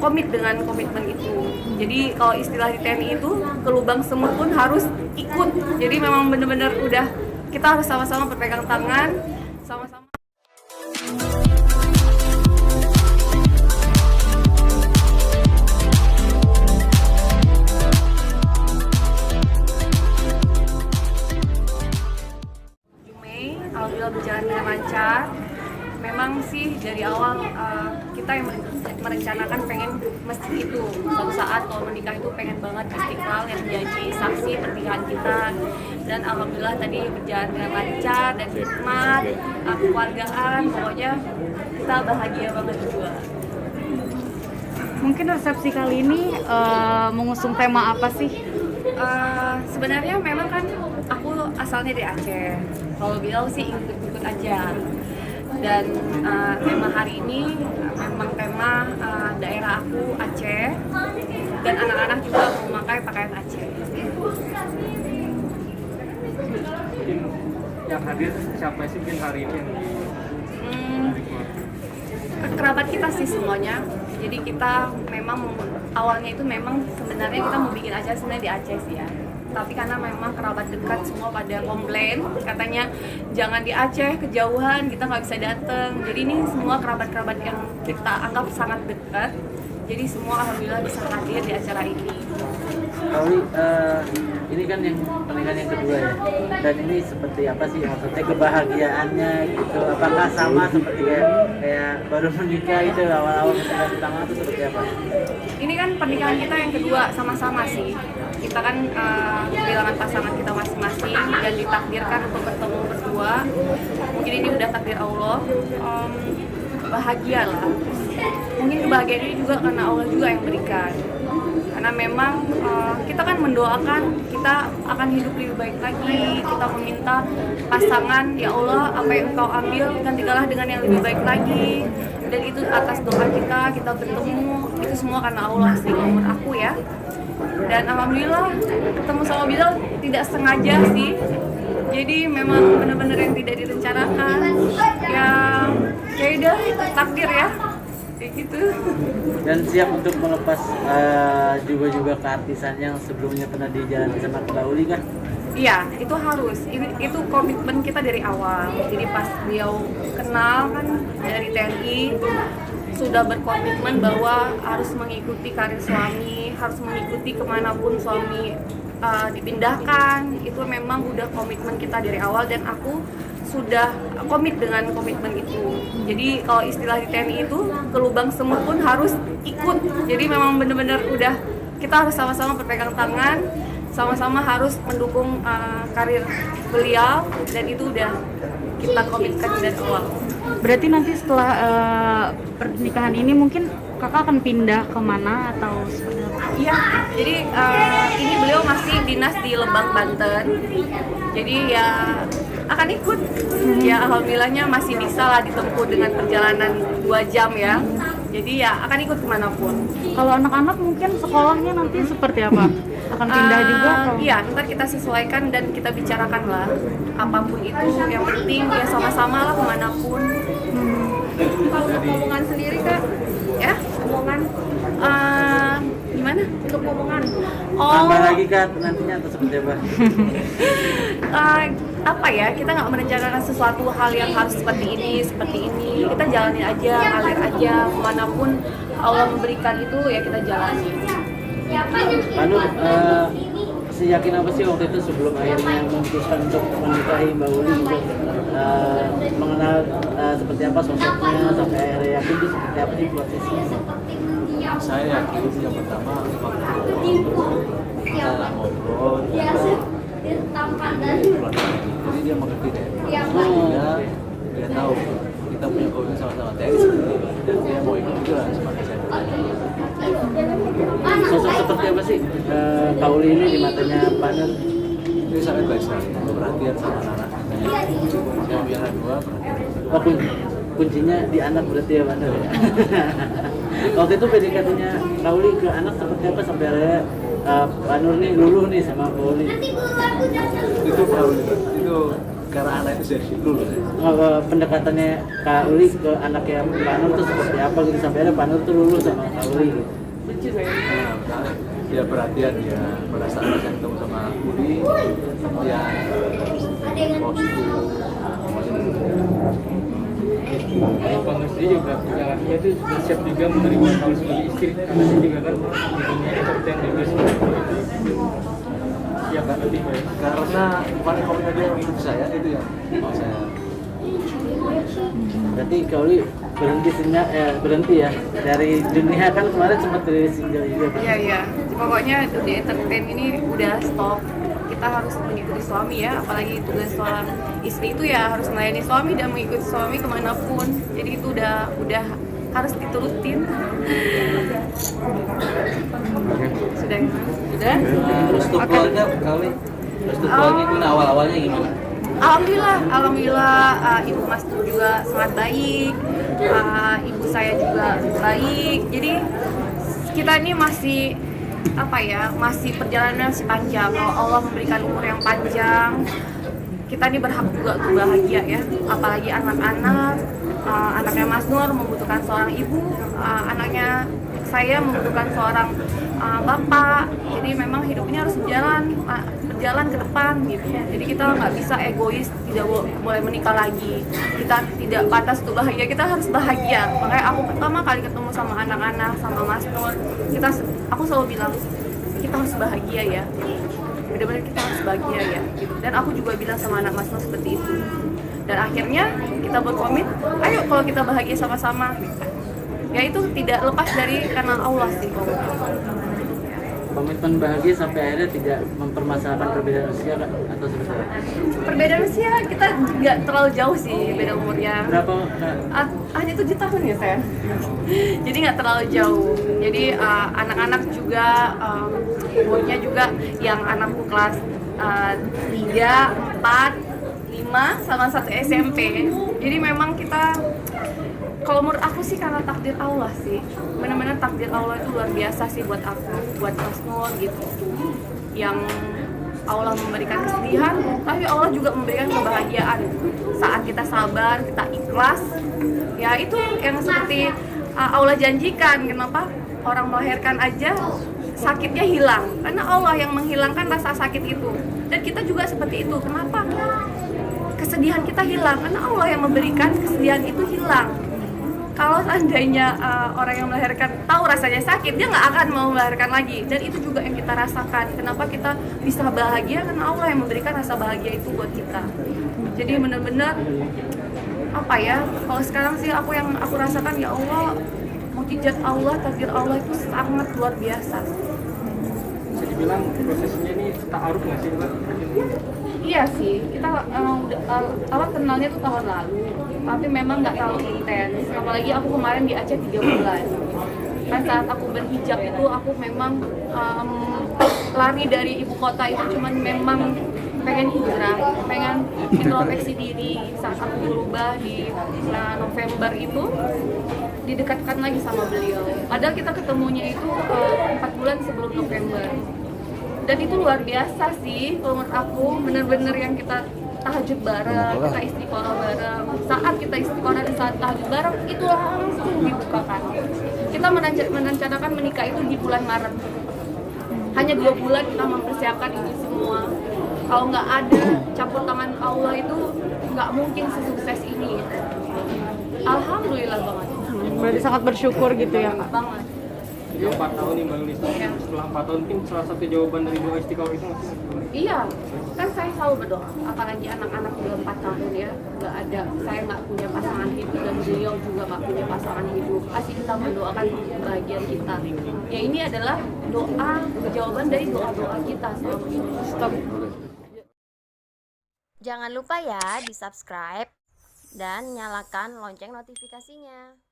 komit dengan komitmen itu. Jadi kalau istilah di TNI itu ke lubang semut pun harus ikut. Jadi memang benar-benar udah kita harus sama-sama berpegang tangan, sama-sama. Mei, alhamdulillah berjalan dengan lancar. Memang sih dari awal kita yang merencanakan pengen masjid itu suatu saat kalau menikah itu pengen banget Istiqlal yang menjadi saksi pernikahan kita, dan alhamdulillah tadi berjalan dengan lancar dan hikmat, kekeluargaan, pokoknya kita bahagia banget berdua. Mungkin resepsi kali ini mengusung tema apa sih? Sebenarnya memang kan aku asalnya dari Aceh, kalau Bilal sih ikut-ikut aja. Dan tema hari ini memang tema daerah aku Aceh, dan anak-anak juga memakai pakaian Aceh. Yang hadir siapa sih mungkin hari ini? Kerabat kita sih semuanya. Jadi kita memang awalnya itu memang sebenarnya kita mau bikin acara sebenarnya di Aceh sih ya. Tapi karena memang kerabat dekat semua pada komplain, katanya jangan di Aceh, kejauhan, kita nggak bisa datang. Jadi ini semua kerabat-kerabat yang kita anggap sangat dekat. Jadi semua alhamdulillah bisa hadir di acara ini. Kauli, ini kan yang pernikahan yang kedua ya, dan ini seperti apa sih maksudnya kebahagiaannya gitu? Apakah sama seperti kayak baru menikah itu awal-awal pernikahan pertama itu seperti apa? Ini kan pernikahan kita yang kedua sama-sama sih. Kita kan kehilangan pasangan kita masing-masing dan ditakdirkan untuk bertemu berdua. Mungkin ini udah takdir Allah. Bahagia lah. Mungkin kebahagiaan ini juga karena Allah juga yang berikan. Karena memang kita kan mendoakan kita akan hidup lebih baik lagi. Kita meminta pasangan, ya Allah, apa yang Engkau ambil gantikanlah dengan yang lebih baik lagi. Dan itu atas doa kita bertemu. Itu semua karena Allah sih menurut aku ya. Dan alhamdulillah ketemu sama Bilal tidak sengaja sih. Jadi memang benar-benar yang tidak direncanakan. Ya udah takdir ya. Kayak gitu. Dan siap untuk melepas juga keartisan yang sebelumnya pernah dijalani sama Kauli kan? Iya, itu harus. Itu komitmen kita dari awal. Jadi pas beliau kenal kan dari TNI, sudah berkomitmen bahwa harus mengikuti karir suami, harus mengikuti kemanapun suami dipindahkan. Itu memang udah komitmen kita dari awal, dan aku sudah komit dengan komitmen itu. Jadi kalau istilah di TNI itu ke lubang semut pun harus ikut. Jadi memang benar-benar udah kita harus sama-sama berpegang tangan, sama-sama harus mendukung karir beliau, dan itu udah kita komitkan dari awal. Berarti nanti setelah pernikahan ini mungkin kakak akan pindah kemana atau seperti apa? Iya, jadi ini beliau masih dinas di Lebak, Banten. Jadi ya akan ikut. Ya alhamdulillahnya masih bisa lah ditempuh dengan perjalanan 2 jam ya. Jadi ya akan ikut kemanapun. Kalau anak-anak mungkin sekolahnya nanti seperti apa? Akan pindah juga atau? Iya, ntar kita sesuaikan dan kita bicarakan lah. Apapun itu, yang penting ya sama-sama lah kemanapun. Kalau untuk omongan sendiri Kak, ya omongan gimana? Untuk omongan. Tambah lagi kan nantinya atau seperti apa? Apa ya, kita nggak merencanakan sesuatu hal yang harus seperti ini. Kita jalani aja, ngalir aja, kemanapun Allah memberikan itu ya kita jalani. Anu, seyakin apa sih waktu itu sebelum akhirnya memutuskan untuk menikahi Mbak Uli untuk mengenal seperti apa sosoknya sampai akhirnya yakin itu seperti apa sih prosesnya? Saya yakin yang pertama kita ngobrol, jadi dia mengerti deh. Dia tahu kita punya komitmen sama-sama TNI sebenarnya, dan dia mau ikut juga seperti saya. Sosok seperti apa sih Kauli ini di matanya Pak Nur? Dia sangat baik sekali, perhatian sama anak-anak. Saya punya anak 2, perhatian. Oh, kuncinya di anak berarti ya Pak Nur ya? Waktu itu PDKT-nya Kauli ke anak seperti apa sampai akhirnya Pak Nur nih luluh nih sama Kauli? Itu karena anak itu dari dulu. Pendekatannya Kak Uli ke anaknya Pak Nur tuh seperti apa gitu sampai ada Pak Nur tuh lulus sama Kak Uli gitu. Nah, dia perhatian, dia pada saat saya ketemu sama Uli, dia Kalau Bang Nur sendiri juga jalannya itu sudah siap juga menerima kau sebagai istri karena dia juga kan di dunia entertain juga siap berarti Pak ya? karena kemarin komennya dia untuk saya itu yang mau saya. Berarti Kak Uli berhenti ya dari dunia kan kemarin sempat dari single juga. Iya. Pokoknya di entertain ini udah stop. Kita harus mengikuti suami ya, apalagi tugas seorang istri itu ya harus melayani suami dan mengikuti suami kemanapun. Jadi itu udah harus diturutin. Sudah. Restu keluarga kali, restu keluarga itu awal-awalnya gimana? Alhamdulillah, Ibu Mas juga sangat baik, Ibu saya juga baik. Jadi kita ini masih masih perjalanan masih panjang. Kalau Allah memberikan umur yang panjang, kita ini berhak juga untuk bahagia ya. Apalagi anaknya Mas Nur membutuhkan seorang ibu, anaknya saya membutuhkan seorang bapak. Jadi memang hidupnya harus berjalan ke depan gitu. Jadi kita nggak bisa egois, tidak boleh menikah lagi. Kita tidak pantas untuk bahagia, kita harus bahagia. Makanya aku pertama kali ketemu sama anak-anak, sama Mas Nur, aku selalu bilang kita harus bahagia ya. Benar-benar kita harus bahagia ya. Gitu. Dan aku juga bilang sama anak Mas Nur seperti itu. Dan akhirnya kita berkomit, ayo kalau kita bahagia sama-sama. Ya itu tidak lepas dari karena Allah sih. Komitmen bahagia sampai akhirnya tidak mempermasalahkan perbedaan usia Kak? Atau seperti apa? Perbedaan usia kita nggak terlalu jauh sih beda umurnya. Berapa Kak? Hanya 7 tahun ya saya. Jadi nggak terlalu jauh. Jadi anak-anak juga umurnya juga yang anakku kelas 3, 4, 5 sama 1 SMP. Jadi memang kita, kalau menurut aku sih karena takdir Allah sih, benar-benar takdir Allah itu luar biasa sih buat aku, buat Mas Nur gitu. Yang Allah memberikan kesedihan, tapi Allah juga memberikan kebahagiaan. Saat kita sabar, kita ikhlas, ya itu yang seperti Allah janjikan. Kenapa orang melahirkan aja sakitnya hilang, karena Allah yang menghilangkan rasa sakit itu. Dan kita juga seperti itu. Kenapa kesedihan kita hilang? Karena Allah yang memberikan kesedihan itu hilang. Kalau seandainya orang yang melahirkan tahu rasanya sakit, dia nggak akan mau melahirkan lagi. Dan itu juga yang kita rasakan. Kenapa kita bisa bahagia? Karena Allah yang memberikan rasa bahagia itu buat kita. Jadi benar-benar kalau sekarang sih aku rasakan, ya Allah, mukjizat Allah, takdir Allah itu sangat luar biasa. Bisa dibilang prosesnya ini ta'aruf nggak sih Mbak? Iya sih, kita awal kenalnya tuh tahun lalu, tapi memang nggak terlalu intens. Apalagi aku kemarin di Aceh 3 bulan. Kan saat aku berhijab itu aku memang lari dari ibu kota itu cuman memang pengen hijrah, pengen introspeksi diri. Saat aku berubah di November itu didekatkan lagi sama beliau. Padahal kita ketemunya itu 4 bulan sebelum November. Dan itu luar biasa sih, kalau menurut aku bener-bener yang kita tahajud bareng, kita istiqoroh bareng. Saat kita istiqoroh dan saat tahajud bareng, itu langsung dibukakan. Kita merencanakan menikah itu di bulan Maret. Hanya 2 bulan kita mempersiapkan ini semua. Kalau nggak ada campur tangan Allah itu nggak mungkin sesukses ini. Alhamdulillah banget. Berarti sangat bersyukur gitu ya Kak? Banget. Sudah 4 tahun nih Mbak Lisa. Ya. Setelah 4 tahun mungkin salah satu jawaban dari doa istiqomah itu nggak sih? Iya, kan saya selalu berdoa, apalagi anak-anak udah 4 tahun ya, saya nggak punya pasangan hidup dan beliau juga nggak punya pasangan hidup. Pasti kita mendoakan kebahagiaan kita. Ya ini adalah doa, jawaban dari doa-doa kita selama ini. Jangan lupa ya di subscribe dan nyalakan lonceng notifikasinya.